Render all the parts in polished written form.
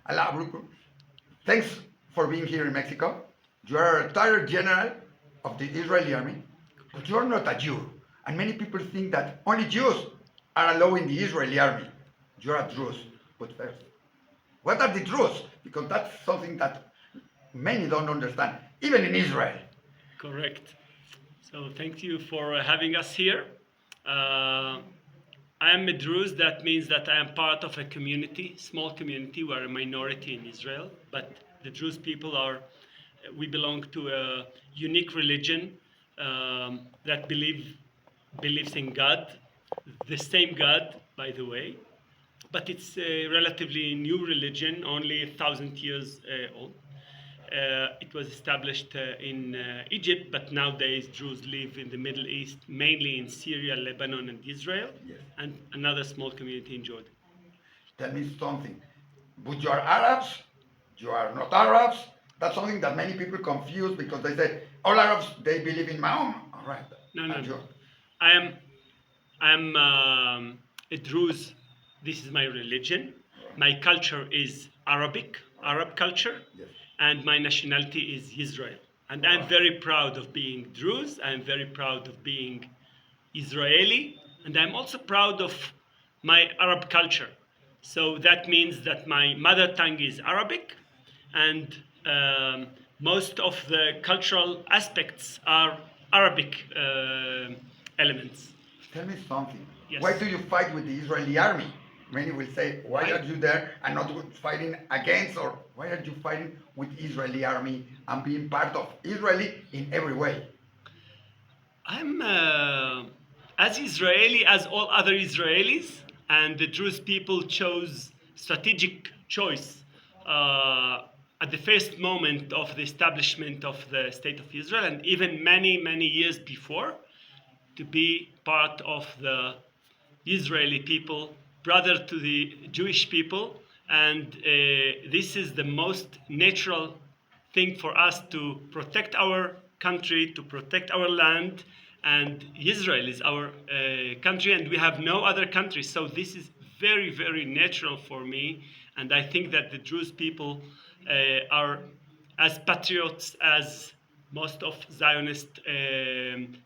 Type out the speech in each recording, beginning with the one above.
Hello, thanks for being here in Mexico. You are a retired general of the Israeli army, but you are not a Jew. And many people think that only Jews are allowed in the Israeli army. You are a Druze. But first, what are the Druze? Because that's something that many don't understand, even in Israel. Correct. So thank you for having us here. I am a Druze. That means that I am part of a community, small community. We are a minority in Israel, but the Druze people are. We belong to a unique religion that believes in God, the same God, by the way, but it's a relatively new religion, only 1,000 years old. It was established in Egypt, but nowadays Jews live in the Middle East, mainly in Syria, Lebanon, and Israel, Yes. and another small community in Jordan. Tell me something. But you are Arabs, you are not Arabs. That's something that many people confuse because they say all Arabs they believe in Mahoma. All right. No, no, And no. you, I'm a Druze. This is my religion. My culture is Arab culture, yes. and my nationality is Israel. And I'm very proud of being Druze. I'm very proud of being Israeli, and I'm also proud of my Arab culture. So that means that my mother tongue is Arabic, and most of the cultural aspects are Arabic elements. Tell me something. Why Yes. do you fight with the Israeli army? Many will say, why Why? are you there and not fighting against, or why are you fighting with Israeli army and being part of Israeli in every way? I'm as Israeli as all other Israelis, and the Druze people chose strategic choice at the first moment of the establishment of the state of Israel, and even many years before, to be part of the Israeli people, brother to the Jewish people, and this is the most natural thing for us to protect our country, to protect our land, and Israel is our country, and we have no other country. So this is very natural for me, and I think that the Druze people are as patriots as most of Zionist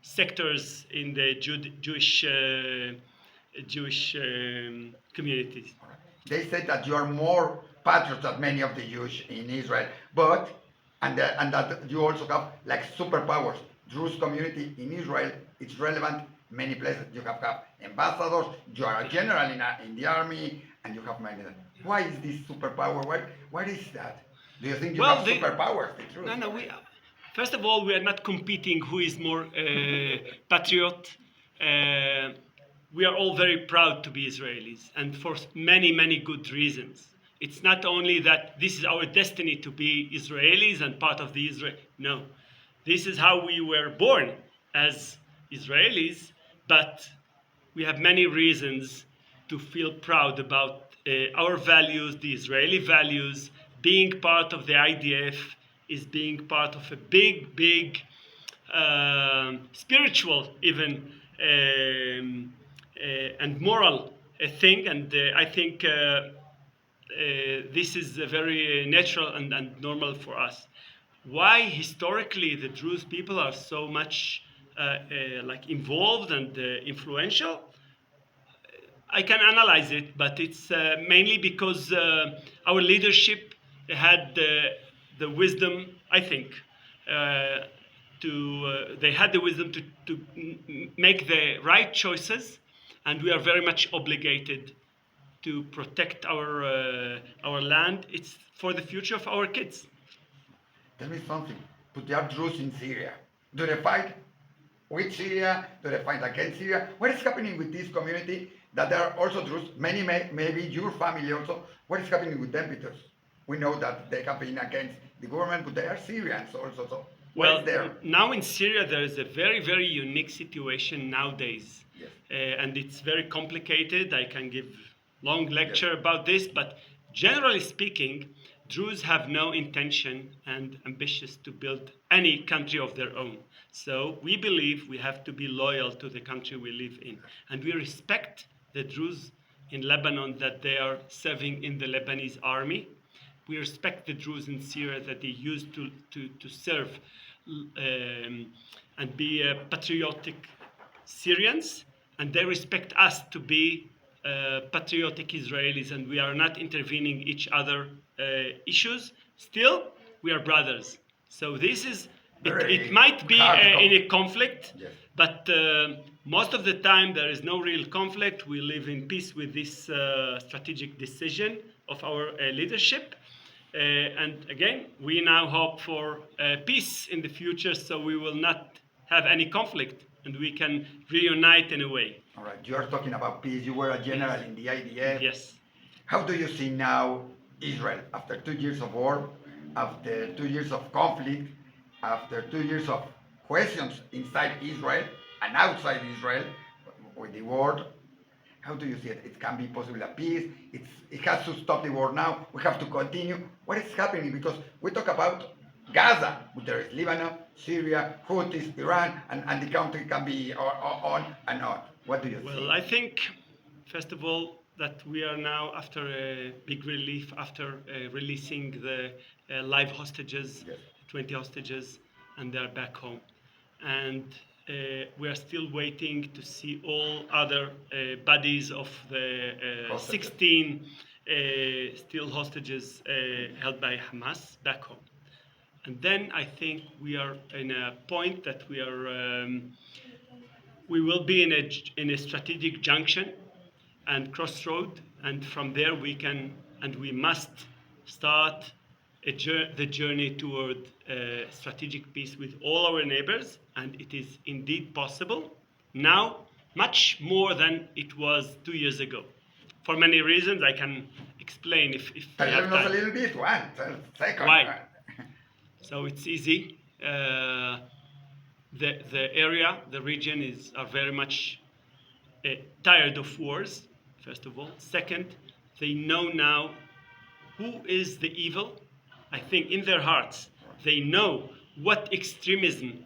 sectors in the Jewish communities. They say that you are more patriots than many of the Jews in Israel, but and that you also have like superpowers. Jewish community in Israel, it's relevant many places. You have ambassadors, you are a general in the army, and you have many. Why is this superpower? Why is that? Do you think you Well, have superpowers? The truth. no. First of all, we are not competing who is more patriot. Uh, we are all very proud to be Israelis, and for many good reasons. It's not only that this is our destiny to be Israelis and part of the Israel. No, this is how we were born as Israelis, but we have many reasons to feel proud about our values, the Israeli values. Being part of the IDF is being part of a big spiritual, even and moral thing. And I think this is very natural and normal for us. Why historically the Druze people are so much like involved and influential? I can analyze it, but it's mainly because our leadership had the wisdom, I think, they had the wisdom to make the right choices, and we are very much obligated to protect our land. It's for the future of our kids. Tell me something. But they are Druze in Syria. Do they fight with Syria? Do they fight against Syria? What is happening with this community that there are also Druze? Many maybe your family also. What is happening with them? Because we know that they have been against the government, but they are Syrians also. So what Well, is there? now in Syria there is a very unique situation nowadays, Yes. and it's very complicated. I can give long lecture about this, but generally speaking, Druze have no intention and ambitious to build any country of their own. So we believe we have to be loyal to the country we live in, and we respect the Druze in Lebanon that they are serving in the Lebanese army. we respect the Druze in Syria that they used to serve and be patriotic Syrians, and they respect us to be patriotic Israelis, and we are not intervening each other issues. Still, we are brothers. So this is it might be in a conflict, Yes. but most of the time there is no real conflict. We live in peace with this strategic decision of our leadership. And again, we now hope for peace in the future, so we will not have any conflict and we can reunite in a way. All right, you are talking about peace. You were a general in the IDF. Yes. How do you see now Israel after 2 years of war, after 2 years of conflict, after 2 years of questions inside Israel and outside Israel with the war? How do you see it? It can be possible a peace. It has to stop the war now. We have to continue. What is happening? Because we talk about Gaza, but there is Lebanon, Syria, Houthis, Iran, and the country can be on and on. What do you think? Well, I think, first of all, that we are now after a big relief after releasing the live hostages, Yes. 20 hostages, and they're back home. And we are still waiting to see all other bodies of the Hostages. 16 still hostages held by Hamas back home. And then I think we are in a point that we will be in a strategic junction and crossroad, and from there we must start the journey toward strategic peace with all our neighbors, and it is indeed possible now, much more than it was 2 years ago. For many reasons, I can explain if we Tell have us a time. little bit, one second. Why? So it's easy. The area, the region are very much tired of wars, first of all. Second, they know now who is the evil. I think in their hearts, they know what extremism,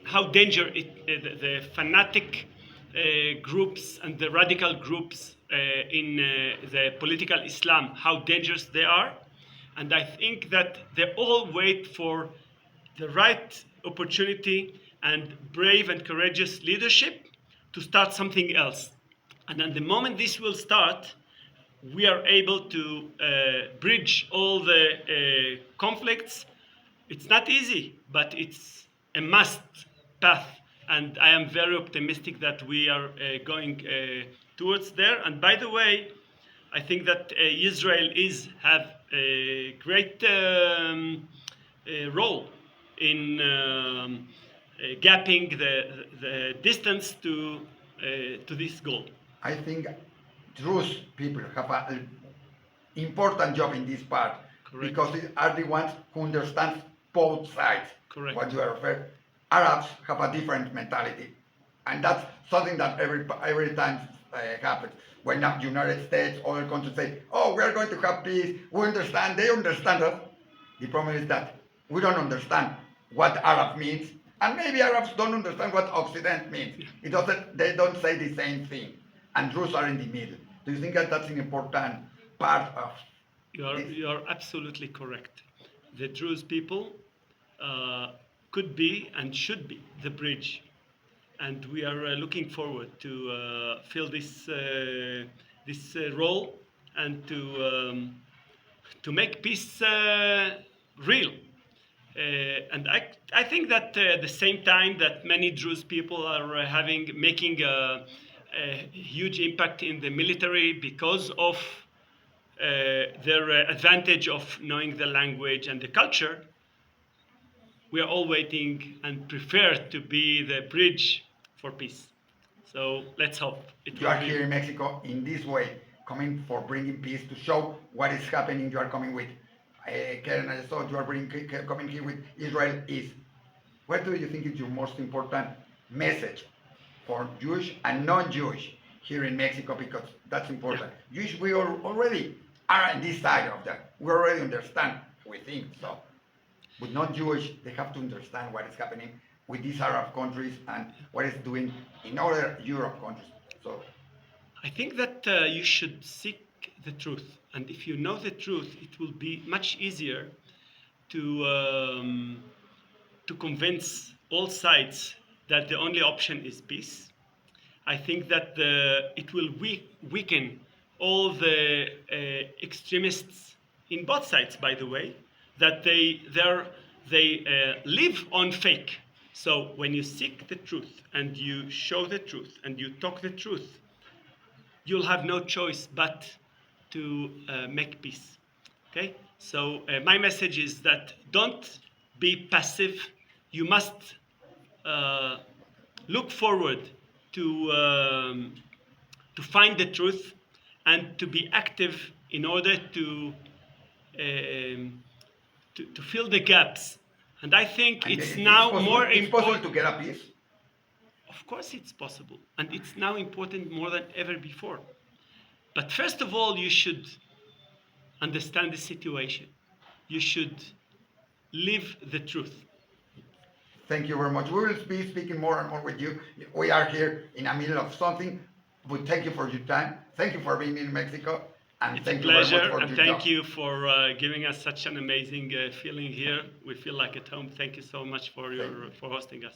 how dangerous the fanatic groups and the radical groups in the political Islam, how dangerous they are. And I think that they all wait for the right opportunity and brave and courageous leadership to start something else. And at the moment this will start, we are able to bridge all the conflicts. It's not easy, but it's a must path. And I am very optimistic that we are going towards there. And by the way, I think that Israel have a great role in gapping the distance to this goal. I think Druze people have an important job in this part. Correct. Because they are the ones who understand both sides. Correct. What you are referring. Arabs have a different mentality, and that's something that every time happens. When the United States, other countries say, "Oh, we are going to have peace," we understand. They understand us. The problem is that we don't understand what Arab means, and maybe Arabs don't understand what Occident means. It doesn't. They don't say the same thing, and Druze are in the middle. Do you think that that's an important part of? You are absolutely correct. The Druze people could be and should be the bridge, and we are looking forward to fill this role and to make peace real. And I think that at the same time that many Druze people are making a huge impact in the military because of their advantage of knowing the language and the culture, we are all waiting and prefer to be the bridge for peace. So let's hope it You will are be. here in Mexico in this way, coming for bringing peace to show what is happening. You are coming with Karen, I saw you are coming here with Israel is. What do you think is your most important message for Jewish and non-Jewish here in Mexico? Because that's important. Jewish, we already are on this side of that. We already understand, we think so. But non-Jewish, they have to understand what is happening with these Arab countries and what it's doing in other Europe countries. So I think that you should seek the truth. And if you know the truth, it will be much easier to convince all sides that the only option is peace. I think that it will weaken all the extremists in both sides, by the way, that they live on fake. So when you seek the truth and you show the truth and you talk the truth, you'll have no choice but to make peace. Okay? So my message is that don't be passive. You must look forward to find the truth and to be active in order um, to fill the gaps. And I think And it's now more it's possible to important. get a peace. Of course, it's possible, and it's now important more than ever before. But first of all, you should understand the situation. You should live the truth. Thank you very much. We will be speaking more and more with you. We are here in the middle of something, but thank you for your time. Thank you for being in Mexico, and It's a thank you very much pleasure, for and your thank job. you for giving us such an amazing feeling here. We feel like at home. Thank you so much for Thank you. for hosting us.